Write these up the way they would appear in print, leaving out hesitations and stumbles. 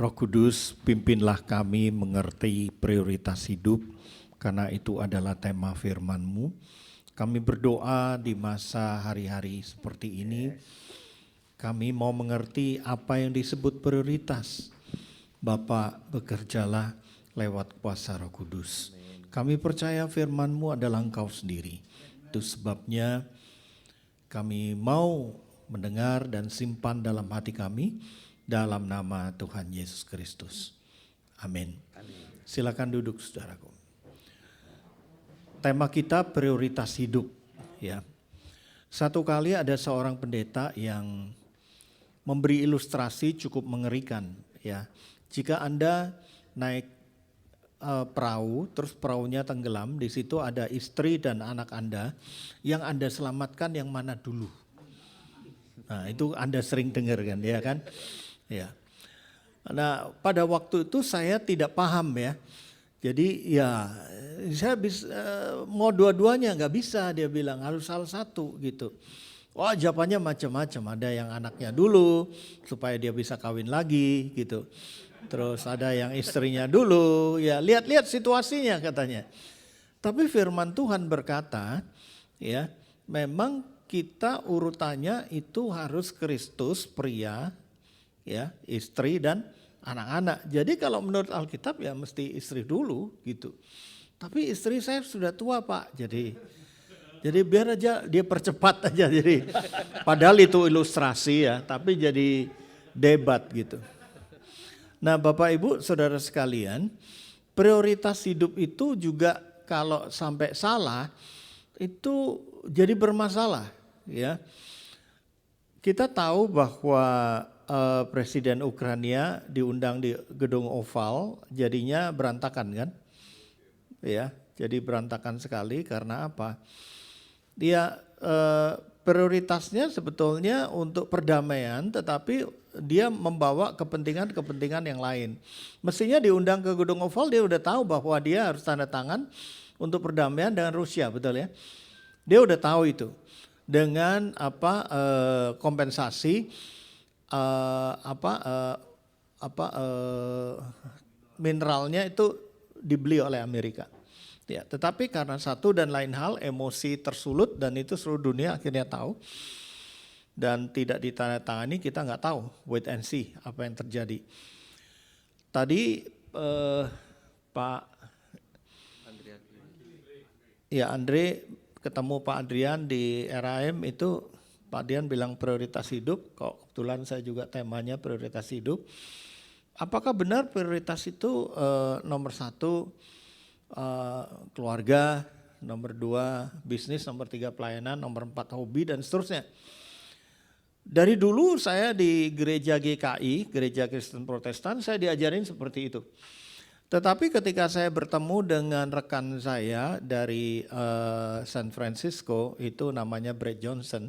Roh Kudus, pimpinlah kami mengerti prioritas hidup, karena itu adalah tema firman-Mu. Kami berdoa di masa hari-hari seperti ini, kami mau mengerti apa yang disebut prioritas. Bapa, bekerjalah lewat kuasa Roh Kudus. Kami percaya firman-Mu adalah Engkau sendiri. Itu sebabnya kami mau mendengar dan simpan dalam hati kami, dalam nama Tuhan Yesus Kristus. Amin. Silakan duduk, saudaraku. Tema kita prioritas hidup. Ya. Satu kali ada seorang pendeta yang memberi ilustrasi cukup mengerikan. Ya. Jika Anda naik perahu, terus perahunya tenggelam, di situ ada istri dan anak Anda, yang Anda selamatkan yang mana dulu? Nah, itu Anda sering dengar kan, ya kan? Ya. Nah, pada waktu itu saya tidak paham ya. Jadi ya saya bisa mau dua-duanya nggak bisa, dia bilang harus salah satu gitu. Wah, jawabannya macam-macam. Ada yang anaknya dulu supaya dia bisa kawin lagi gitu. Terus ada yang istrinya dulu, ya lihat-lihat situasinya katanya. Tapi firman Tuhan berkata, ya memang kita urutannya itu harus Kristus, pria, ya istri dan anak-anak. Jadi kalau menurut Alkitab ya mesti istri dulu gitu. Tapi istri saya sudah tua Pak, jadi biar aja dia percepat aja. Jadi padahal itu ilustrasi ya, tapi jadi debat gitu. Nah Bapak Ibu Saudara sekalian, prioritas hidup itu juga kalau sampai salah itu jadi bermasalah ya. Kita tahu bahwa Presiden Ukraina diundang di gedung Oval, jadinya berantakan kan? Ya, jadi berantakan sekali karena apa? Dia prioritasnya sebetulnya untuk perdamaian, tetapi dia membawa kepentingan-kepentingan yang lain. Mestinya diundang ke gedung Oval, dia udah tahu bahwa dia harus tanda tangan untuk perdamaian dengan Rusia, betul ya? Dia udah tahu itu dengan kompensasi. Mineralnya itu dibeli oleh Amerika. Ya, tetapi karena satu dan lain hal emosi tersulut dan itu seluruh dunia akhirnya tahu dan tidak ditandatangani, kita nggak tahu, wait and see apa yang terjadi. Tadi Pak Andre ketemu Pak Adrian di RAM itu. Pak Dian bilang prioritas hidup, kok kebetulan saya juga temanya prioritas hidup. Apakah benar prioritas itu nomor satu keluarga, nomor dua bisnis, nomor tiga pelayanan, nomor empat hobi dan seterusnya. Dari dulu saya di gereja GKI, Gereja Kristen Protestan, saya diajarin seperti itu. Tetapi ketika saya bertemu dengan rekan saya dari San Francisco, itu namanya Brad Johnson.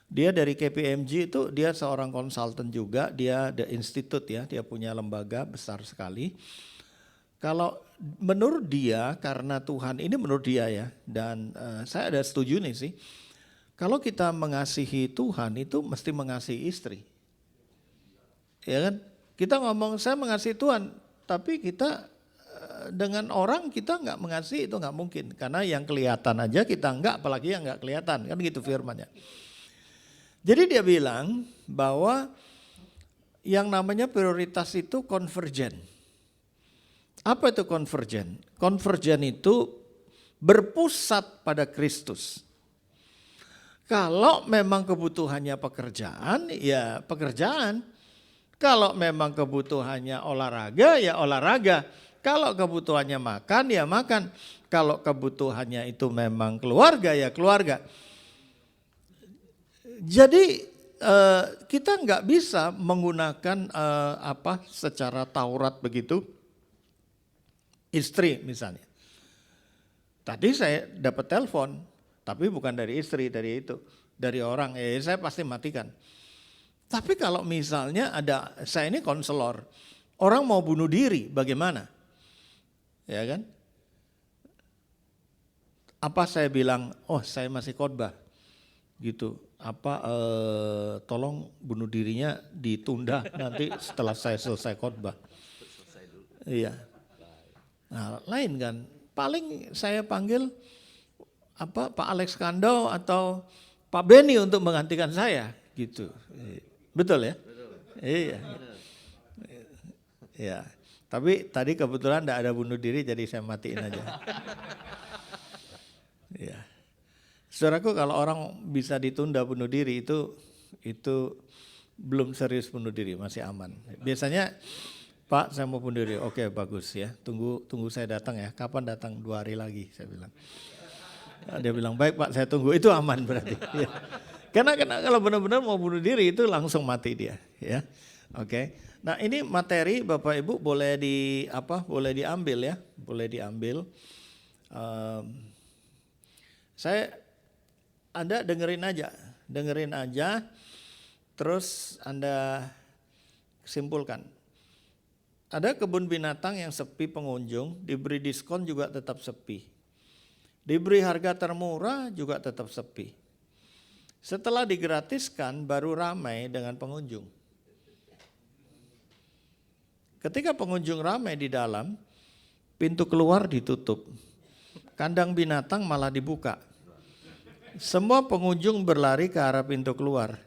Dia dari KPMG itu, dia seorang konsultan juga, dia The Institute ya, dia punya lembaga besar sekali. Kalau menurut dia, karena Tuhan, ini menurut dia ya, dan saya ada setuju nih sih, kalau kita mengasihi Tuhan itu mesti mengasihi istri. Ya kan? Kita ngomong saya mengasihi Tuhan, tapi kita dengan orang kita nggak mengasihi itu nggak mungkin. Karena yang kelihatan aja kita nggak, apalagi yang nggak kelihatan, kan gitu firmannya. Jadi dia bilang bahwa yang namanya prioritas itu konvergen. Apa itu konvergen? Konvergen itu berpusat pada Kristus. Kalau memang kebutuhannya pekerjaan, ya pekerjaan. Kalau memang kebutuhannya olahraga, ya olahraga. Kalau kebutuhannya makan, ya makan. Kalau kebutuhannya itu memang keluarga, ya keluarga. Jadi kita nggak bisa menggunakan secara Taurat begitu, istri misalnya. Tadi saya dapat telepon, tapi bukan dari istri, dari orang, saya pasti matikan. Tapi kalau misalnya saya ini konselor, orang mau bunuh diri, bagaimana? Ya kan? Apa saya bilang, oh saya masih khotbah, gitu. tolong bunuh dirinya ditunda nanti setelah saya selesai khotbah. Iya. Nah, lain kan. Paling saya panggil Pak Alex Kandau atau Pak Beni untuk menggantikan saya gitu. Betul ya? Betul. Iya. Iya. Tapi tadi kebetulan tidak ada bunuh diri jadi saya matiin aja. Iya. Saudaraku, kalau orang bisa ditunda bunuh diri itu belum serius bunuh diri, masih aman. Biasanya Pak, saya mau bunuh diri. Oke, bagus ya. Tunggu saya datang ya. Kapan datang? 2 hari lagi, saya bilang. Dia bilang, baik Pak, saya tunggu. Itu aman berarti. Ya. Karena kalau benar-benar mau bunuh diri itu langsung mati dia. Ya, oke. Nah, ini materi Bapak Ibu boleh diambil ya, boleh diambil. Anda dengerin aja, terus Anda simpulkan. Ada kebun binatang yang sepi pengunjung, diberi diskon juga tetap sepi. Diberi harga termurah juga tetap sepi. Setelah digratiskan baru ramai dengan pengunjung. Ketika pengunjung ramai di dalam, pintu keluar ditutup. Kandang binatang malah dibuka. Semua pengunjung berlari ke arah pintu keluar.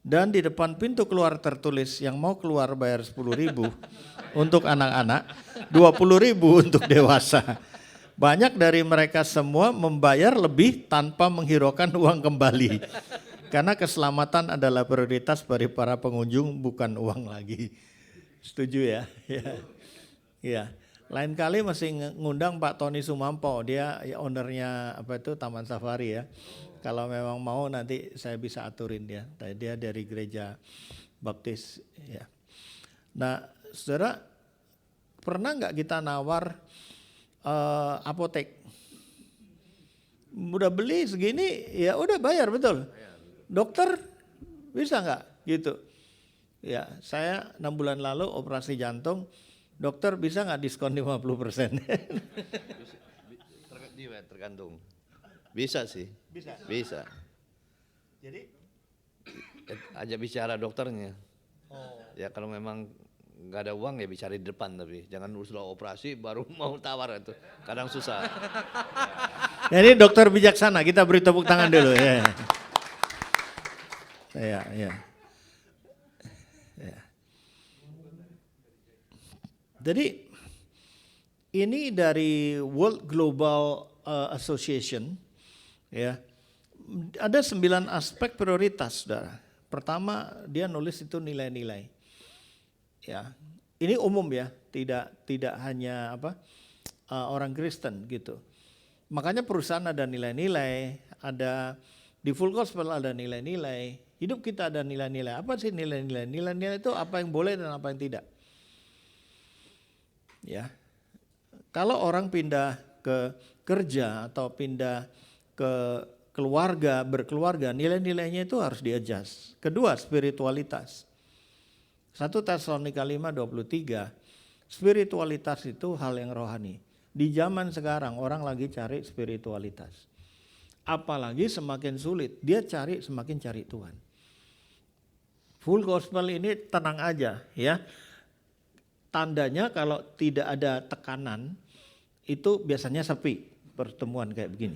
Dan di depan pintu keluar tertulis yang mau keluar bayar 10.000 untuk anak-anak, 20.000 untuk dewasa. Banyak dari mereka semua membayar lebih tanpa menghiraukan uang kembali. Karena keselamatan adalah prioritas bagi para pengunjung, bukan uang lagi. Setuju ya? Ya. Lain kali masih ngundang Pak Tony Sumampo, dia ownernya Taman Safari ya. Kalau memang mau nanti saya bisa aturin dia. Dia dari gereja Baptis ya. Nah, saudara, pernah nggak kita nawar apotek? Udah beli segini, ya udah bayar betul. Dokter bisa nggak gitu? Ya, saya 6 bulan lalu operasi jantung, dokter bisa nggak diskon 50%? Tergantung. Bisa sih. Bisa. Jadi? Ajak bicara dokternya. Oh. Ya kalau memang nggak ada uang ya bicara di depan, tapi jangan sudah operasi baru mau tawar itu. Kadang susah. Jadi dokter bijaksana, kita beri tepuk tangan dulu ya. Ya. Jadi ini dari World Global Association ya. Ada 9 aspek prioritas, saudara. Pertama dia nulis itu nilai-nilai. Ya. Ini umum ya, tidak hanya orang Kristen gitu. Makanya perusahaan ada nilai-nilai, ada di Full Gospel ada nilai-nilai, hidup kita ada nilai-nilai. Apa sih nilai-nilai? Nilai-nilai itu apa yang boleh dan apa yang tidak. Ya, kalau orang pindah ke kerja atau pindah ke berkeluarga, nilai-nilainya itu harus di-adjust. Kedua, spiritualitas. 1 Tesalonika 5:23, spiritualitas itu hal yang rohani. Di zaman sekarang orang lagi cari spiritualitas. Apalagi semakin sulit, dia semakin cari Tuhan. Full Gospel ini tenang aja ya. Tandanya kalau tidak ada tekanan itu biasanya sepi pertemuan kayak begini.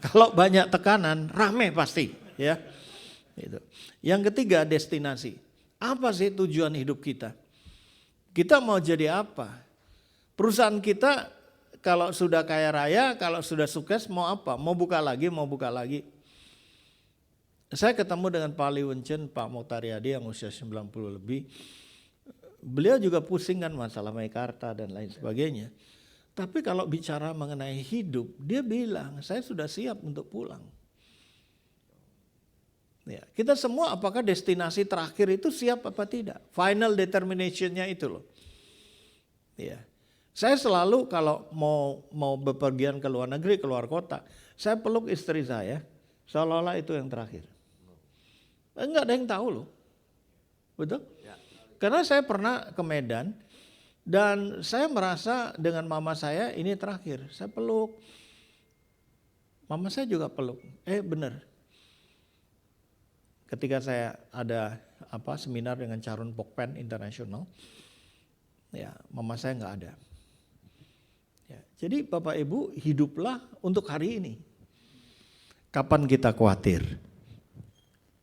Kalau banyak tekanan rame pasti ya. Itu. Yang ketiga, destinasi. Apa sih tujuan hidup kita? Kita mau jadi apa? Perusahaan kita kalau sudah kaya raya, kalau sudah sukses mau apa? Mau buka lagi. Saya ketemu dengan Pak Lee Wencen, Pak Moktaryadi yang usia 90 lebih. Beliau juga pusing kan masalah Meikarta dan lain sebagainya. Tapi kalau bicara mengenai hidup, dia bilang, saya sudah siap untuk pulang. Ya, kita semua apakah destinasi terakhir itu siap apa tidak? Final determination-nya itu loh. Ya. Saya selalu kalau mau bepergian ke luar negeri, keluar kota, saya peluk istri saya, seolah-olah itu yang terakhir. Enggak ada yang tahu loh. Betul? Ya. Karena saya pernah ke Medan dan saya merasa dengan mama saya ini terakhir. Saya peluk. Mama saya juga peluk. Benar. ketika saya ada seminar dengan Charun Pokpen International, ya mama saya nggak ada. Ya, jadi Bapak Ibu hiduplah untuk hari ini. Kapan kita khawatir?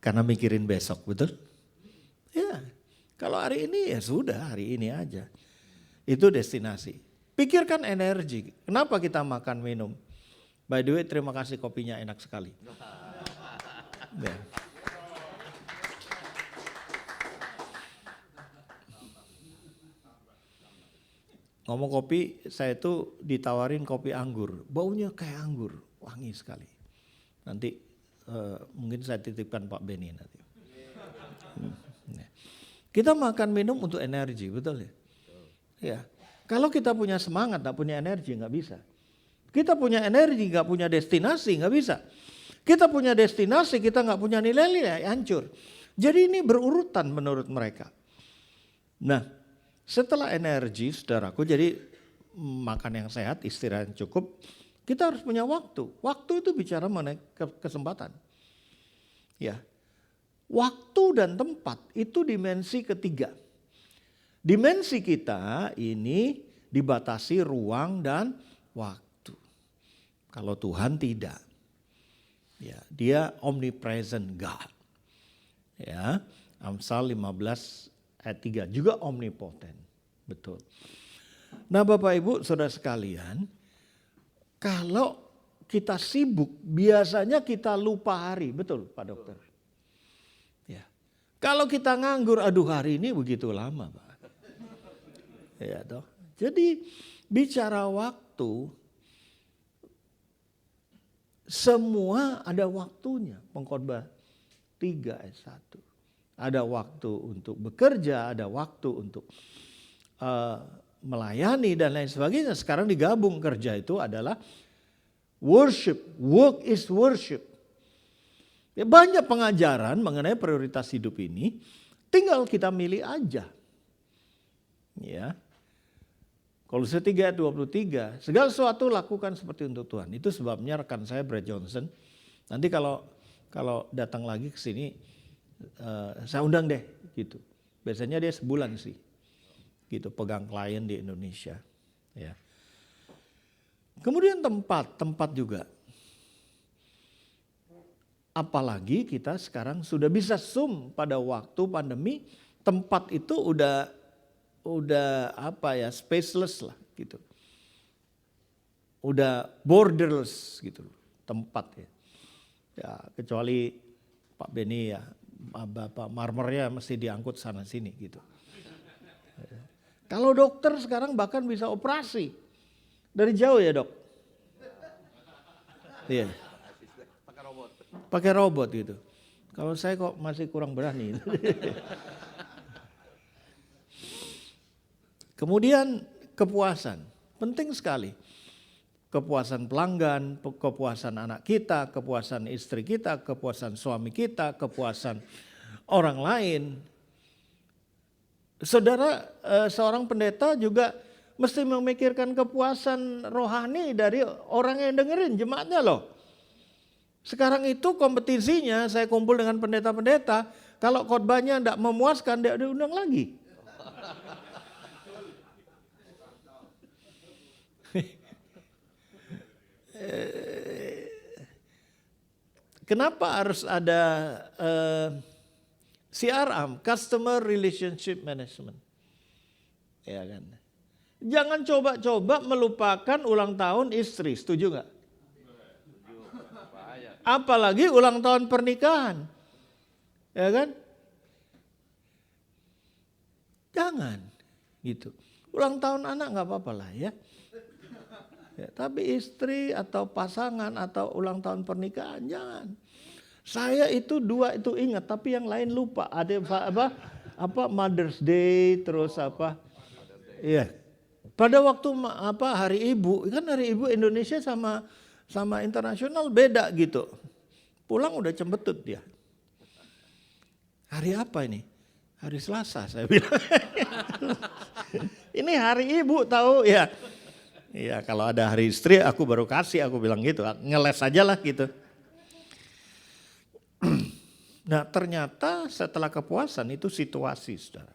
Karena mikirin besok, betul? Ya, kalau hari ini ya sudah hari ini aja. Itu destinasi. Pikirkan energi. Kenapa kita makan minum? By the way, terima kasih kopinya enak sekali. Ya. Ngomong kopi, saya tuh ditawarin kopi anggur. Baunya kayak anggur, wangi sekali. Nanti mungkin saya titipkan Pak Beni nanti. Kita makan minum untuk energi, betul ya? Ya. Kalau kita punya semangat, tak punya energi, nggak bisa. Kita punya energi, nggak punya destinasi, nggak bisa. Kita punya destinasi, kita nggak punya nilai-nilai, hancur. Jadi ini berurutan menurut mereka. Nah, setelah energi, saudaraku, jadi makan yang sehat, istirahat yang cukup, kita harus punya waktu. Waktu itu bicara mengenai kesempatan. Ya, waktu dan tempat itu dimensi ketiga. Dimensi kita ini dibatasi ruang dan waktu. Kalau Tuhan tidak. Ya, dia omnipresent God. Ya, Amsal 15 ayat 3 juga omnipotent. Betul. Nah, Bapak Ibu, Saudara sekalian, kalau kita sibuk, biasanya kita lupa hari, betul Pak Dokter? Ya. Kalau kita nganggur, aduh hari ini begitu lama, Pak. Ya, toh. Jadi bicara waktu, semua ada waktunya. Pengkhotbah 3 ayat 1. Ada waktu untuk bekerja, ada waktu untuk melayani dan lain sebagainya. Sekarang digabung, kerja itu adalah worship. Work is worship. Ya, banyak pengajaran mengenai prioritas hidup ini. Tinggal kita milih aja. Ya. Kolose 3 ayat 23, segala sesuatu lakukan seperti untuk Tuhan. Itu sebabnya rekan saya Brad Johnson, nanti kalau datang lagi ke sini, saya undang deh gitu. Biasanya dia sebulan sih, gitu pegang klien di Indonesia. Ya. Kemudian tempat juga. Apalagi kita sekarang sudah bisa Zoom pada waktu pandemi, tempat itu udah spaceless lah gitu. Udah borderless gitu tempat ya. Ya kecuali Pak Beni ya, Bapak marmernya mesti diangkut sana sini gitu. Kalau dokter sekarang bahkan bisa operasi dari jauh ya, Dok. Iya. Pakai robot gitu. Kalau saya kok masih kurang berani. Kemudian kepuasan, penting sekali. Kepuasan pelanggan, kepuasan anak kita, kepuasan istri kita, kepuasan suami kita, kepuasan orang lain. Saudara, seorang pendeta juga mesti memikirkan kepuasan rohani dari orang yang dengerin, jemaatnya loh. Sekarang itu kompetisinya, saya kumpul dengan pendeta-pendeta, kalau khotbahnya tidak memuaskan, dia diundang lagi. Kenapa harus ada CRM, Customer Relationship Management? Ya kan? Jangan coba-coba melupakan ulang tahun istri, setuju nggak? Apalagi ulang tahun pernikahan, ya kan? Jangan, gitu. Ulang tahun anak nggak apa-apa lah ya. Ya, tapi istri atau pasangan atau ulang tahun pernikahan jangan. Saya itu 2 itu ingat, tapi yang lain lupa. Ada apa Mother's Day, terus apa? Iya. Pada waktu Hari Ibu, kan Hari Ibu Indonesia sama internasional beda gitu. Pulang udah cembetut dia. Hari apa ini? Hari Selasa saya bilang. Ini Hari Ibu tahu ya. Iya, kalau ada hari istri aku baru kasih, aku bilang gitu, ngeles aja lah gitu. Nah ternyata setelah kepuasan itu situasi, saudara.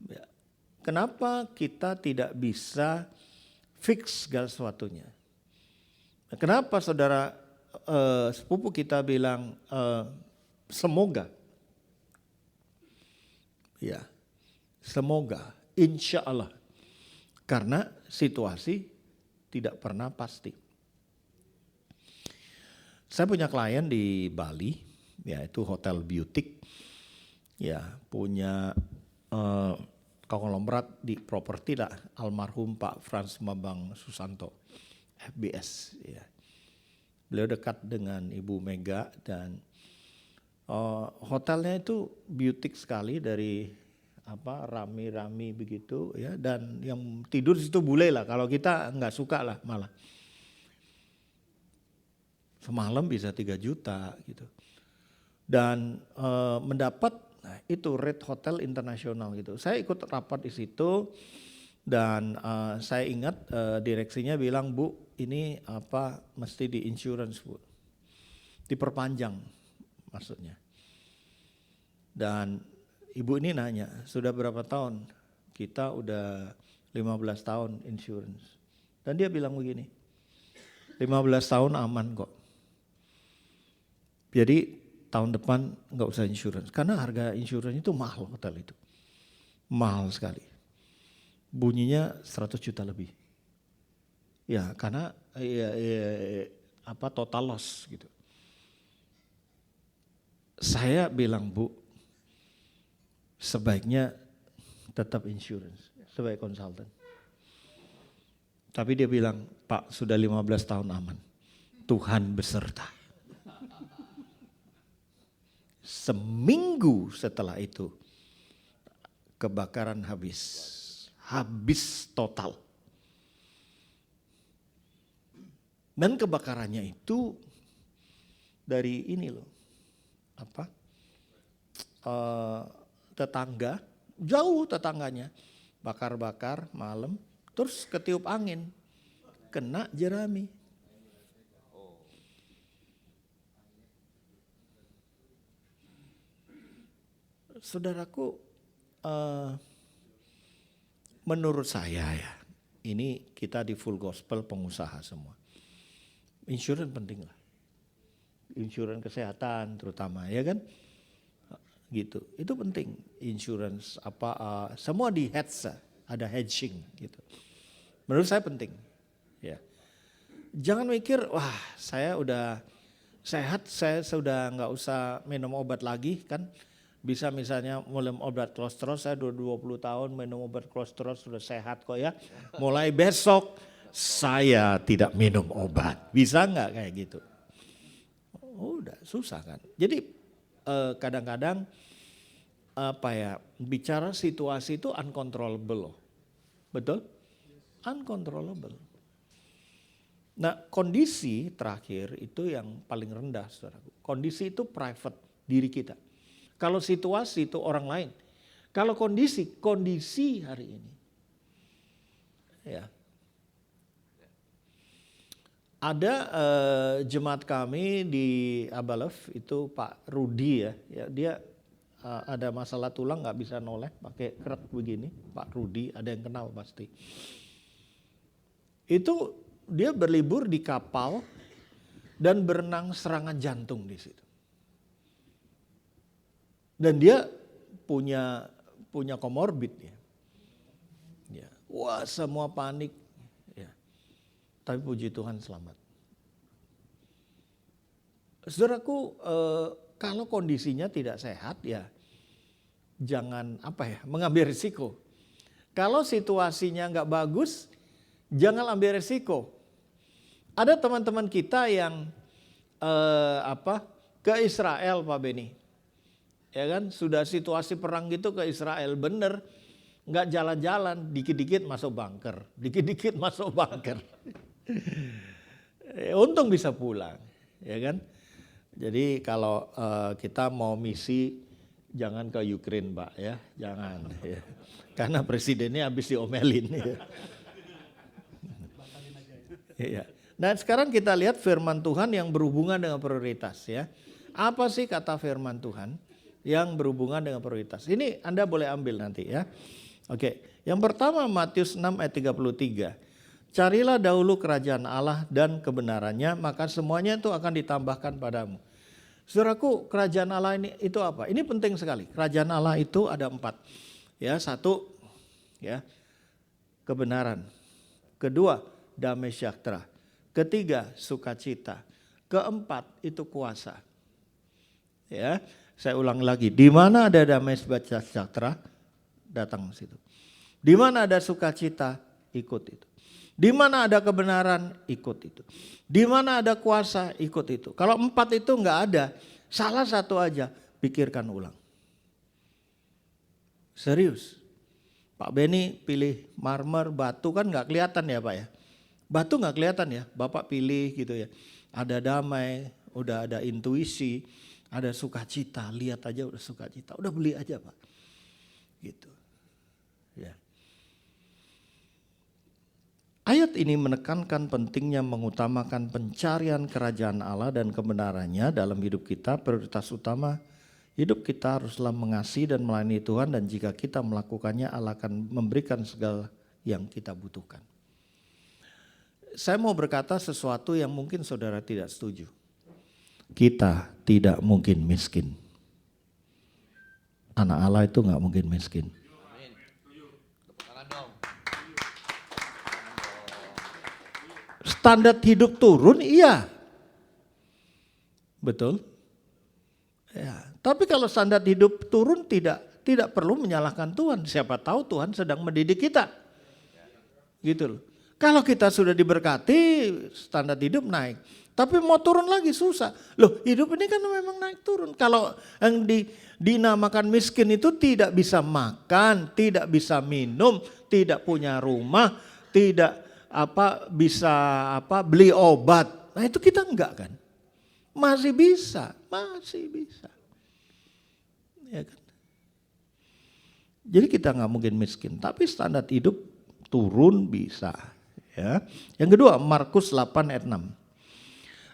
Ya. Kenapa kita tidak bisa fix segala sesuatunya? Kenapa saudara sepupu kita bilang semoga? Ya, semoga, insya Allah. Karena situasi tidak pernah pasti. Saya punya klien di Bali, yaitu Hotel Beauty, ya punya konglomerat di properti lah, almarhum Pak Frans Bambang Susanto, FBS. Ya. Beliau dekat dengan Ibu Mega dan hotelnya itu beauty sekali, dari rami-rami begitu ya, dan yang tidur di situ bule lah, kalau kita nggak suka lah malah. Semalam bisa 3 juta gitu. Dan mendapat itu rate hotel internasional gitu. Saya ikut rapat di situ dan saya ingat direksinya bilang, Bu, ini mesti di insurance, Bu. Diperpanjang maksudnya. Dan ibu ini nanya, sudah berapa tahun? Kita udah 15 tahun insurance. Dan dia bilang begini, 15 tahun aman kok. Jadi tahun depan nggak usah insurance, karena harga insurance itu mahal, hotel itu mahal sekali, bunyinya 100 juta lebih. Ya karena total loss gitu. Saya bilang, Bu, sebaiknya tetap insurance sebagai konsultan. Tapi dia bilang, Pak, sudah 15 tahun aman, Tuhan beserta. Seminggu setelah itu kebakaran habis total. Dan kebakarannya itu dari ini loh, tetangga, jauh tetangganya, bakar-bakar malam, terus ketiup angin, kena jerami. Saudaraku, menurut saya ya, ini kita di Full Gospel pengusaha semua. Insurance penting lah. Insurance kesehatan terutama, ya kan? Gitu. Itu penting. Insurance semua di hedge, ada hedging gitu. Menurut saya penting. Ya. Jangan mikir, wah, saya udah sehat, saya sudah nggak usah minum obat lagi kan? Bisa misalnya mulai obat kolesterol, saya udah 20 tahun minum obat kolesterol, sudah sehat kok ya. Mulai besok saya tidak minum obat. Bisa nggak kayak gitu? Udah susah kan. Jadi kadang-kadang bicara situasi itu uncontrollable loh. Betul? Uncontrollable. Nah kondisi terakhir itu yang paling rendah, saudaraku. Kondisi itu private, diri kita. Kalau situasi itu orang lain. Kalau kondisi hari ini. Ya. Ada jemaat kami di Abalef itu Pak Rudi ya. Dia ada masalah tulang, nggak bisa noleh pakai krek begini. Pak Rudi, ada yang kenal pasti. Itu dia berlibur di kapal dan berenang serangan jantung di situ. Dan dia punya komorbid ya. Ya. Wah, semua panik. Ya. Tapi puji Tuhan selamat. Saudaraku, kalau kondisinya tidak sehat ya jangan mengambil risiko. Kalau situasinya nggak bagus, jangan ambil risiko. Ada teman-teman kita yang ke Israel, Pak Beni. Ya kan, sudah situasi perang gitu ke Israel, bener, nggak jalan-jalan, dikit-dikit masuk bunker, dikit-dikit masuk bunker. Untung bisa pulang, ya kan. Jadi kalau kita mau misi, jangan ke Ukraine, Pak, ya, jangan, ya. Karena presidennya habis diomelin. Ya. Ya. Nah sekarang kita lihat firman Tuhan yang berhubungan dengan prioritas ya. Apa sih kata firman Tuhan yang berhubungan dengan prioritas? Ini Anda boleh ambil nanti ya. Oke, yang pertama Matius 6 ayat 33. Carilah dahulu kerajaan Allah dan kebenarannya, maka semuanya itu akan ditambahkan padamu. Saudaraku, kerajaan Allah ini itu apa? Ini penting sekali. Kerajaan Allah itu ada 4. Ya, 1 ya, kebenaran. Kedua, damai sejahtera. Ketiga, sukacita. Keempat, itu kuasa. Ya, saya ulang lagi. Di mana ada damai sejahtera, datang ke situ. Di mana ada sukacita, ikut itu. Di mana ada kebenaran, ikut itu. Di mana ada kuasa, ikut itu. Kalau 4 itu enggak ada, salah satu aja, pikirkan ulang. Serius. Pak Beni pilih marmer, batu kan enggak kelihatan ya Pak ya. Batu enggak kelihatan ya, Bapak pilih gitu ya. Ada damai, udah ada intuisi, ada sukacita, lihat aja udah sukacita, udah beli aja Pak. Gitu. Ya. Ayat ini menekankan pentingnya mengutamakan pencarian kerajaan Allah dan kebenarannya dalam hidup kita. Prioritas utama hidup kita haruslah mengasihi dan melayani Tuhan, dan jika kita melakukannya Allah akan memberikan segala yang kita butuhkan. Saya mau berkata sesuatu yang mungkin saudara tidak setuju. Kita tidak mungkin miskin. Anak Allah itu nggak mungkin miskin. Standar hidup turun, iya. Betul. Ya, tapi kalau standar hidup turun tidak perlu menyalahkan Tuhan. Siapa tahu Tuhan sedang mendidik kita. Gitu loh. Kalau kita sudah diberkati, standar hidup naik. Tapi mau turun lagi susah. Loh, hidup ini kan memang naik turun. Kalau yang dinamakan miskin itu tidak bisa makan, tidak bisa minum, tidak punya rumah, tidak bisa beli obat. Nah itu kita enggak kan? Masih bisa. Ya kan? Jadi kita nggak mungkin miskin, tapi standar hidup turun bisa. Ya. Yang kedua, Markus 8 ayat 6.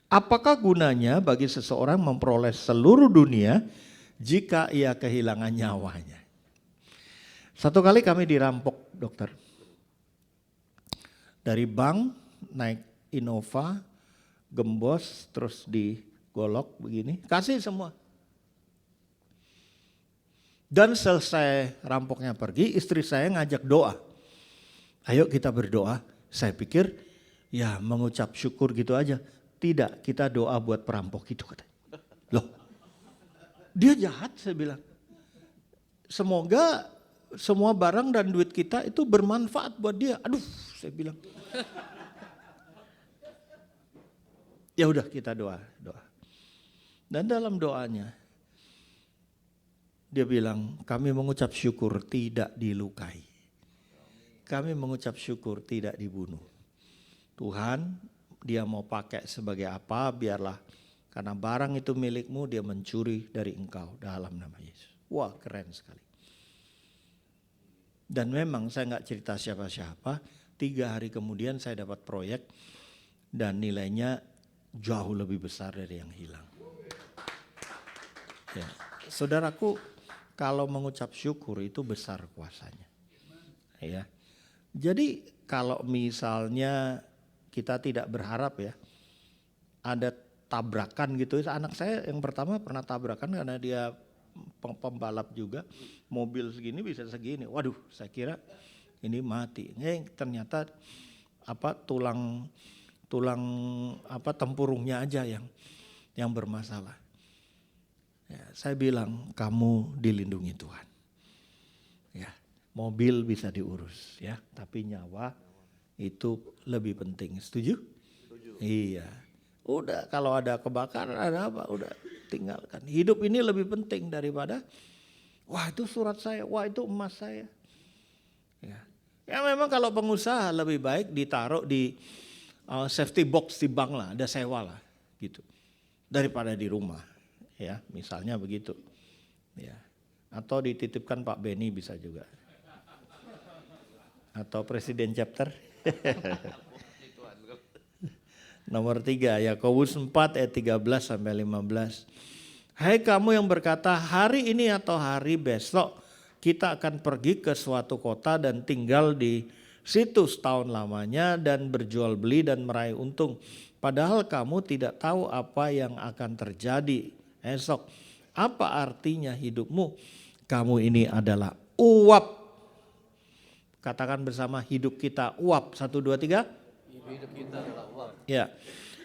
Apakah gunanya bagi seseorang memperoleh seluruh dunia jika ia kehilangan nyawanya? Satu kali kami dirampok, dokter. Dari bank naik Innova, gembos, terus digolok begini, kasih semua. Dan selesai rampoknya pergi, istri saya ngajak doa. Ayo kita berdoa. Saya pikir ya mengucap syukur gitu aja. Tidak, kita doa buat perampok itu katanya. Loh, dia jahat saya bilang. Semoga semua barang dan duit kita itu bermanfaat buat dia. Aduh, saya bilang. Ya udah kita doa. Dan dalam doanya dia bilang, kami mengucap syukur tidak dilukai. Kami mengucap syukur tidak dibunuh. Tuhan, dia mau pakai sebagai apa, biarlah. Karena barang itu milikmu, dia mencuri dari engkau dalam nama Yesus. Wah, keren sekali. Dan memang saya nggak cerita siapa-siapa, 3 hari kemudian saya dapat proyek dan nilainya jauh lebih besar dari yang hilang. Ya. Saudaraku, kalau mengucap syukur itu besar kuasanya. Ya. Jadi kalau misalnya kita tidak berharap ya, ada tabrakan gitu. Anak saya yang pertama pernah tabrakan karena dia pembalap juga, mobil segini bisa segini. Waduh, saya kira ini mati. Ternyata tulang tempurungnya aja yang bermasalah. Ya, saya bilang kamu dilindungi Tuhan. Ya, mobil bisa diurus ya, tapi nyawa itu lebih penting. Setuju? Setuju. Iya. Udah kalau ada kebakaran ada apa udah tinggalkan. Hidup ini lebih penting daripada wah itu surat saya, wah itu emas saya. Ya memang kalau pengusaha lebih baik ditaruh di safety box di bank lah, ada sewa lah gitu. Daripada di rumah. Ya, misalnya begitu. Ya. Atau dititipkan Pak Beni bisa juga. Atau presiden chapter. Nomor 3, Yakobus 4 ayat 13 sampai 15. Hai kamu yang berkata hari ini atau hari besok kita akan pergi ke suatu kota dan tinggal di situ setahun lamanya dan berjual beli dan meraih untung. Padahal kamu tidak tahu apa yang akan terjadi esok. Apa artinya hidupmu? Kamu ini adalah uap. Katakan bersama, hidup kita uap. 1, 2, 3. Hidup kita adalah uang. Ya.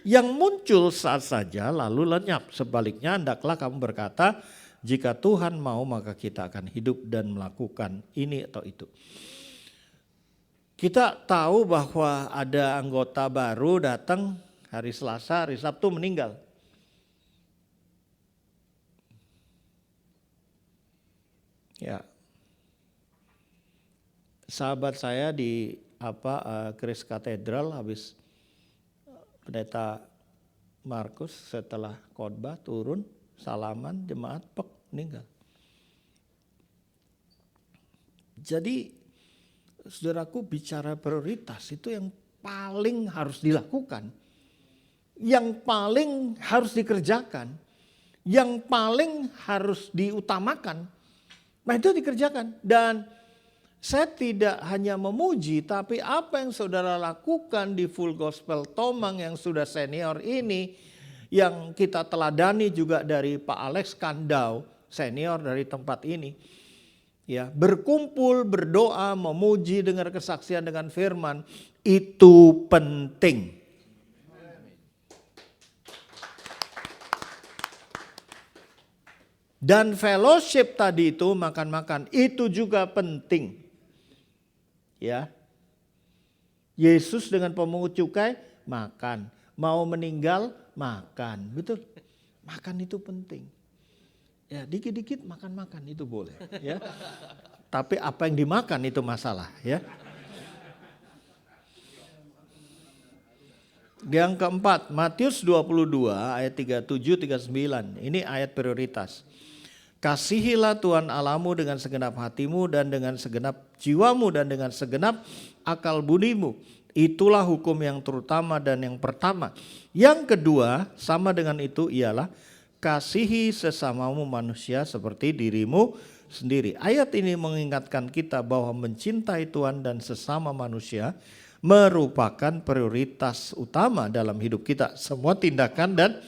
Yang muncul saat saja lalu lenyap. Sebaliknya hendaklah kamu berkata, jika Tuhan mau maka kita akan hidup dan melakukan ini atau itu. Kita tahu bahwa ada anggota baru datang hari Selasa, hari Sabtu meninggal. Ya. Sahabat saya di Grace Katedral habis pendeta Markus setelah khotbah turun salaman jemaat meninggal. Jadi saudaraku, bicara prioritas itu yang paling harus dilakukan, yang paling harus dikerjakan, yang paling harus diutamakan. Nah itu dikerjakan. Dan saya tidak hanya memuji, tapi apa yang saudara lakukan di Full Gospel Tomang yang sudah senior ini, yang kita teladani juga dari Pak Alex Kandau, senior dari tempat ini. Ya, berkumpul, berdoa, memuji, dengar kesaksian dengan firman, itu penting. Dan fellowship tadi itu, makan-makan, itu juga penting. Ya, Yesus dengan pemungut cukai makan, mau meninggal makan, betul. Makan itu penting. Ya, dikit-dikit makan-makan itu boleh. Ya, tapi apa yang dimakan itu masalah. Ya. Yang keempat, Matius 22 ayat 37-39. Ini ayat prioritas. Kasihilah Tuhan Allahmu dengan segenap hatimu dan dengan segenap jiwamu dan dengan segenap akal budimu. Itulah hukum yang terutama dan yang pertama. Yang kedua sama dengan itu ialah kasihi sesamamu manusia seperti dirimu sendiri. Ayat ini mengingatkan kita bahwa mencintai Tuhan dan sesama manusia merupakan prioritas utama dalam hidup kita. Semua tindakan dan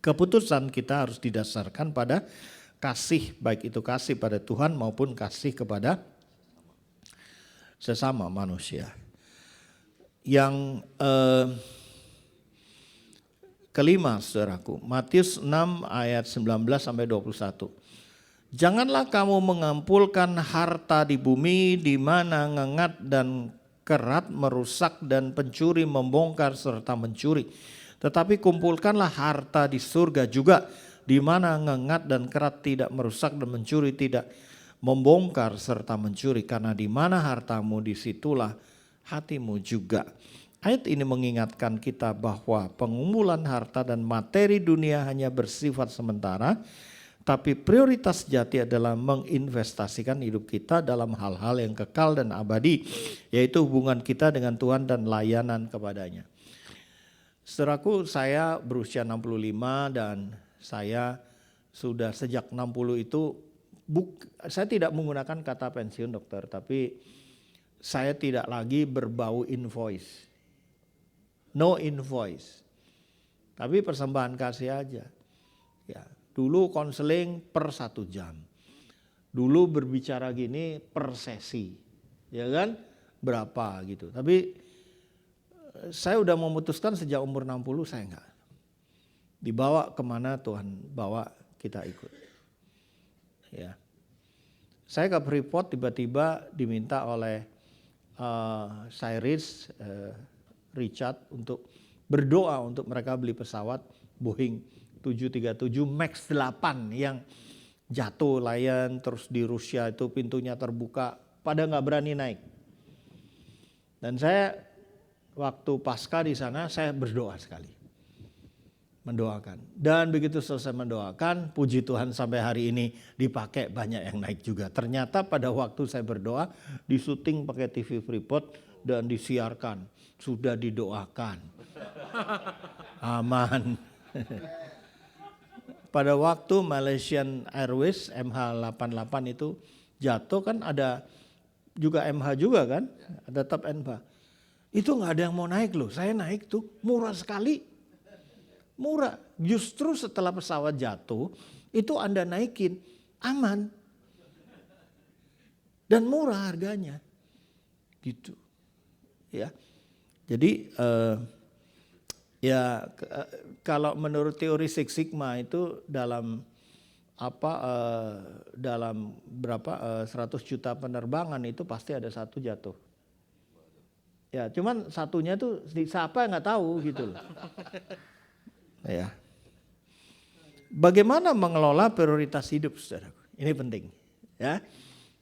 keputusan kita harus didasarkan pada kasih, baik itu kasih pada Tuhan maupun kasih kepada sesama manusia. Yang kelima saudaraku, Matius 6 ayat 19-21. Janganlah kamu mengumpulkan harta di bumi di mana ngengat dan kerat merusak dan pencuri membongkar serta mencuri. Tetapi kumpulkanlah harta di surga juga, di mana ngengat dan kerat tidak merusak dan mencuri tidak membongkar serta mencuri. Karena di mana hartamu disitulah hatimu juga. Ayat ini mengingatkan kita bahwa pengumpulan harta dan materi dunia hanya bersifat sementara, tapi prioritas sejati adalah menginvestasikan hidup kita dalam hal-hal yang kekal dan abadi, yaitu hubungan kita dengan Tuhan dan layanan kepadanya. Saudaraku, saya berusia 65 dan saya sudah sejak 60 itu, saya tidak menggunakan kata pensiun dokter, tapi saya tidak lagi berbau invoice. No invoice. Tapi persembahan kasih aja. Ya, dulu konseling per 1 jam. Dulu berbicara gini per sesi. Ya kan? Berapa gitu. Tapi saya udah memutuskan sejak umur 60 saya enggak. Dibawa kemana Tuhan bawa kita ikut. Ya. Saya ke Freeport tiba-tiba diminta oleh Cyrus Richard untuk berdoa untuk mereka beli pesawat Boeing 737 MAX 8 yang jatuh Lion, terus di Rusia itu pintunya terbuka, pada nggak berani naik. Dan saya waktu pasca di sana saya berdoa sekali, mendoakan. Dan begitu selesai mendoakan, puji Tuhan sampai hari ini dipakai banyak yang naik juga. Ternyata pada waktu saya berdoa disuting pakai TV Freeport dan disiarkan, sudah didoakan, aman. pada waktu Malaysian Airways MH88 itu jatuh kan ada juga MH juga kan, ada tetap MH. Itu nggak ada yang mau naik loh, saya naik tuh murah sekali. Murah, justru setelah pesawat jatuh itu Anda naikin aman dan murah harganya, gitu, ya. Jadi kalau menurut teori Six Sigma itu dalam dalam berapa 100 juta penerbangan itu pasti ada satu jatuh. Ya, cuman satunya tuh siapa nggak tahu gitu loh. Ya. Bagaimana mengelola prioritas hidup, saudaraku? Ini penting, ya.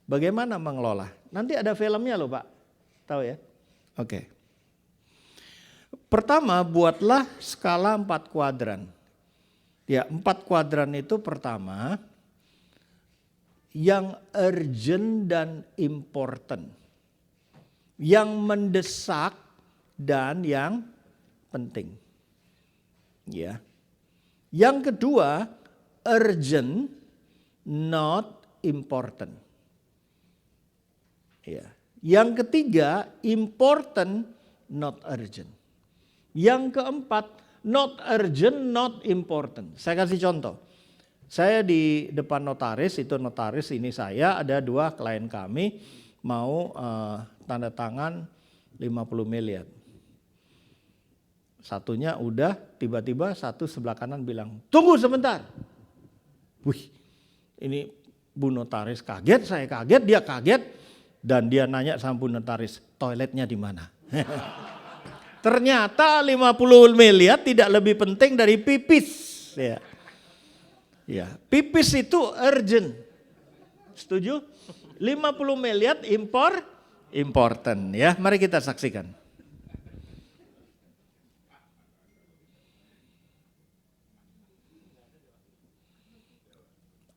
Bagaimana mengelola? Nanti ada filmnya loh, Pak. Tahu ya? Oke. Pertama, buatlah skala 4 kuadran. Ya, 4 kuadran itu pertama yang urgent dan important. Yang mendesak dan yang penting. Ya. Yang kedua, urgent not important. Ya. Yang ketiga, important not urgent. Yang keempat, not urgent not important. Saya kasih contoh. Saya di depan notaris, itu notaris ini saya, ada 2 klien kami mau tanda tangan 50 miliar. Satunya udah, tiba-tiba satu sebelah kanan bilang, tunggu sebentar. Wih, ini Bu Notaris kaget, saya kaget, dia kaget. Dan dia nanya sama Bu Notaris, toiletnya di mana? Ternyata 50 miliar tidak lebih penting dari pipis. Ya. Ya, pipis itu urgent. Setuju? 50 miliar important ya. Mari kita saksikan.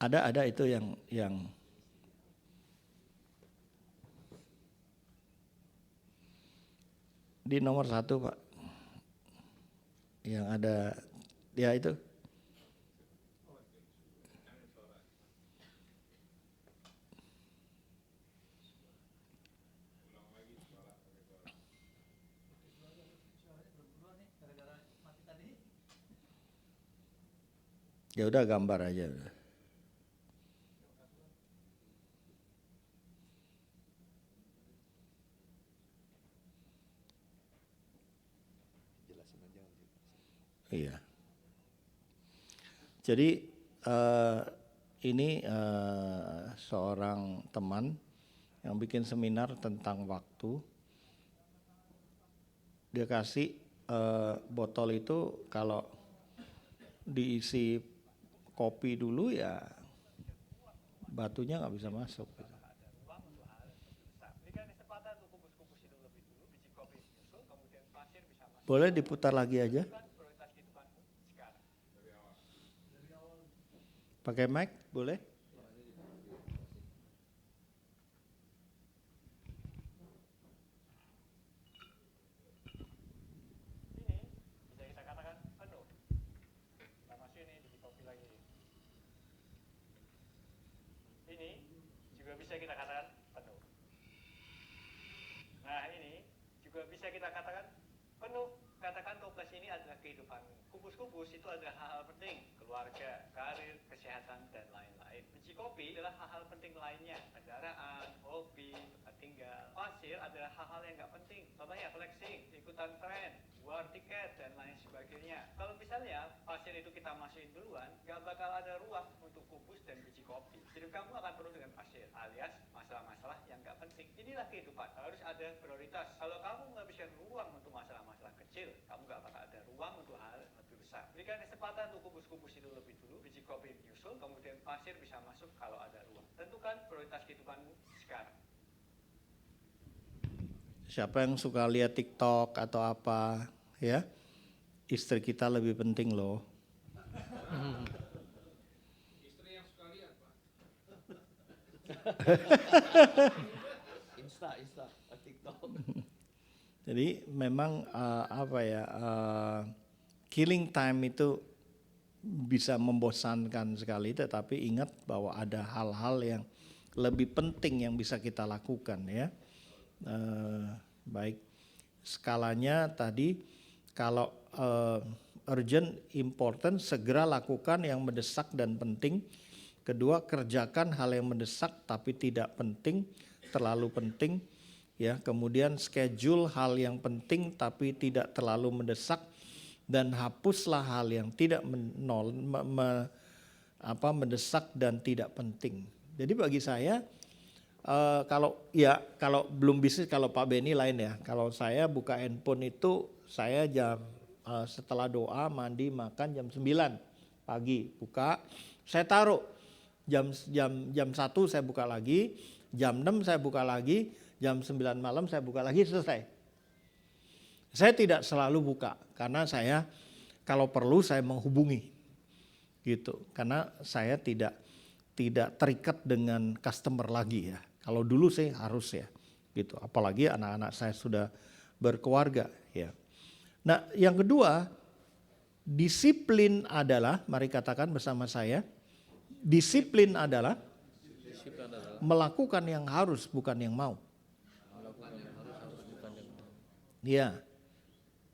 Ada itu yang di nomor 1 Pak. Yang ada ya itu. Ya udah gambar aja. Iya. Jadi ini seorang teman yang bikin seminar tentang waktu. Dia kasih botol itu kalau diisi kopi dulu ya batunya nggak bisa masuk. Boleh diputar lagi aja. Pakai mic boleh? Bisa kita katakan penuh. Nah ini juga bisa kita katakan penuh. Katakan toples ini adalah kehidupanmu. Kubus-kubus itu adalah hal-hal penting. Keluarga, karir, kesehatan, dan lain-lain. Biji kopi adalah hal-hal penting lainnya. Kendaraan, hobi, tempat tinggal. Pasir adalah hal-hal yang gak penting. Contohnya flexing, ikutan tren, war tiket, dan lain sebagainya. Kalau misalnya pasir itu kita masukin duluan, gak bakal ada ruang untuk kubus dan biji kopi. Hidup kamu akan penuh dengan pasir, alias masalah-masalah yang gak penting. Inilah kehidupan, harus ada prioritas. Kalau kamu menghabiskan ruang untuk masalah-masalah kecil, kamu gak bakal ada ruang untuk hal yang lebih besar. Berikan kesempatan untuk kubus-kubus itu lebih dulu, biji kopi menyusul, kemudian pasir bisa masuk kalau ada ruang. Tentukan prioritas kehidupanmu sekarang. Siapa yang suka lihat TikTok atau apa, ya? Istri kita lebih penting loh. Istri yang suka lihat, Pak. Insta, TikTok. Jadi memang killing time itu bisa membosankan sekali, tetapi ingat bahwa ada hal-hal yang lebih penting yang bisa kita lakukan ya. Baik, skalanya tadi kalau urgent, important, segera lakukan yang mendesak dan penting. Kedua, kerjakan hal yang mendesak tapi tidak penting, terlalu penting. Ya, kemudian schedule hal yang penting tapi tidak terlalu mendesak, dan hapuslah hal yang tidak mendesak dan tidak penting. Jadi bagi saya kalau belum bisnis, kalau Pak Benny lain ya. Kalau saya buka handphone itu saya setelah doa, mandi, makan jam 9 pagi buka, saya taruh jam 1 saya buka lagi, jam 6 saya buka lagi, jam 9 malam saya buka lagi, selesai. Saya tidak selalu buka karena saya kalau perlu saya menghubungi gitu, karena saya tidak terikat dengan customer lagi ya. Kalau dulu saya harus ya gitu, apalagi anak-anak saya sudah berkeluarga ya. Nah, yang kedua, disiplin adalah, mari katakan bersama saya, disiplin adalah melakukan yang harus bukan yang mau. Ya,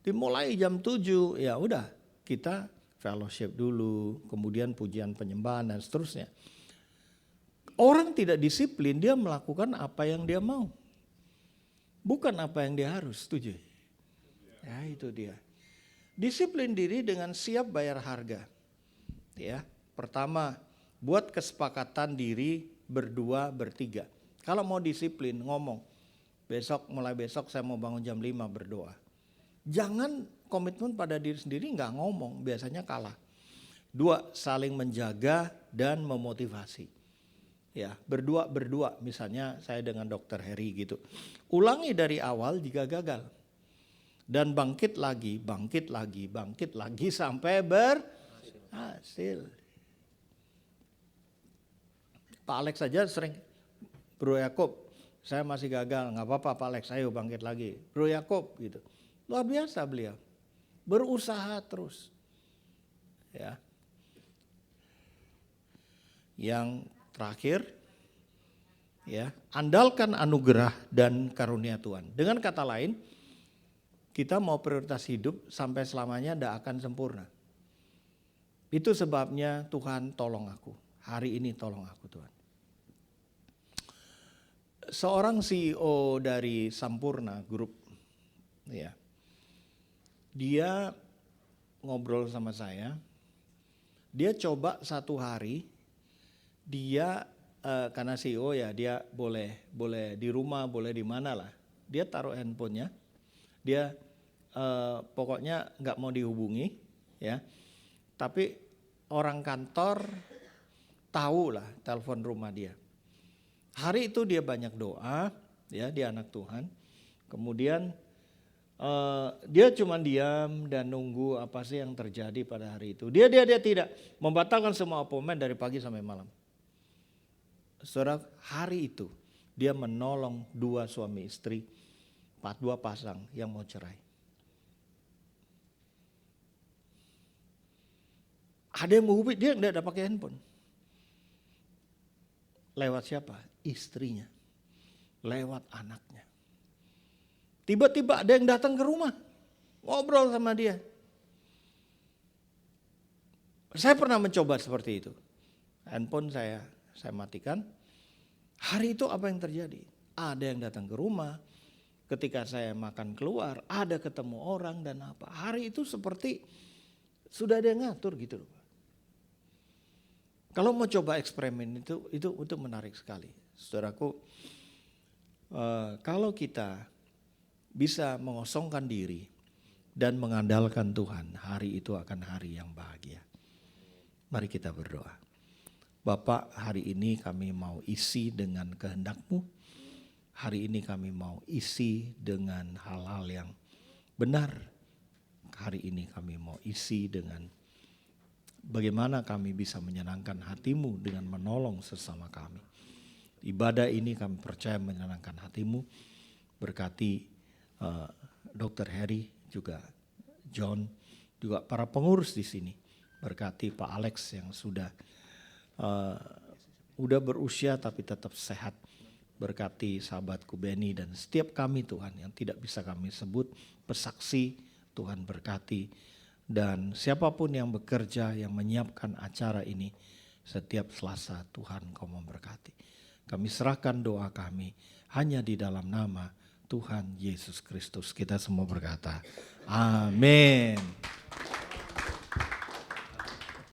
dimulai jam 7, ya udah kita fellowship dulu, kemudian pujian penyembahan dan seterusnya. Orang tidak disiplin, dia melakukan apa yang dia mau, bukan apa yang dia harus, setuju? Ya itu dia. Disiplin diri dengan siap bayar harga. Ya, pertama buat kesepakatan diri berdua, bertiga. Kalau mau disiplin ngomong, mulai besok saya mau bangun jam 5 berdoa. Jangan komitmen pada diri sendiri nggak ngomong, biasanya kalah. 2, saling menjaga dan memotivasi. Ya, berdua, misalnya saya dengan Dr. Heri gitu. Ulangi dari awal jika gagal. Dan bangkit lagi sampai berhasil. Pak Alex saja sering, Bro Yakob, saya masih gagal, nggak apa-apa Pak Alex, ayo bangkit lagi. Bro Yakob gitu, luar biasa beliau, berusaha terus. Ya. Yang terakhir, ya, andalkan anugerah dan karunia Tuhan. Dengan kata lain, kita mau prioritas hidup sampai selamanya tidak akan sempurna. Itu sebabnya Tuhan tolong aku. Hari ini tolong aku Tuhan. Seorang CEO dari Sampurna Group, ya, dia ngobrol sama saya. Dia coba 1 hari, dia karena CEO ya, dia boleh di rumah, boleh di mana lah. Dia taruh handphonenya, dia pokoknya nggak mau dihubungi, ya. Tapi orang kantor tahu lah telepon rumah dia. Hari itu dia banyak doa, ya, dia anak Tuhan. Kemudian dia cuma diam dan nunggu apa sih yang terjadi pada hari itu. Dia tidak membatalkan semua appointment dari pagi sampai malam. Saudara, hari itu dia menolong 2 suami istri, 2 pasang yang mau cerai. Ada yang menghubungi, dia tidak pakai handphone. Lewat siapa? Istrinya. Lewat anaknya. Tiba-tiba ada yang datang ke rumah, ngobrol sama dia. Saya pernah mencoba seperti itu. Handphone saya matikan. Hari itu apa yang terjadi? Ada yang datang ke rumah. Ketika saya makan keluar, ada ketemu orang dan apa. Hari itu seperti sudah ada yang ngatur gitu loh. Kalau mau coba eksperimen itu menarik sekali. Saudaraku, kalau kita bisa mengosongkan diri dan mengandalkan Tuhan, hari itu akan hari yang bahagia. Mari kita berdoa. Bapak, hari ini kami mau isi dengan kehendak-Mu. Hari ini kami mau isi dengan hal-hal yang benar. Hari ini kami mau isi dengan bagaimana kami bisa menyenangkan hati-Mu dengan menolong sesama kami. Ibadah ini kami percaya menyenangkan hati-Mu. Berkati Dr. Heri, juga John, juga para pengurus di sini. Berkati Pak Alex yang sudah udah berusia tapi tetap sehat. Berkati sahabatku Benny dan setiap kami Tuhan yang tidak bisa kami sebut bersaksi, Tuhan berkati. Dan siapapun yang bekerja, yang menyiapkan acara ini, setiap Selasa Tuhan Kau memberkati. Kami serahkan doa kami hanya di dalam nama Tuhan Yesus Kristus. Kita semua berkata, amin.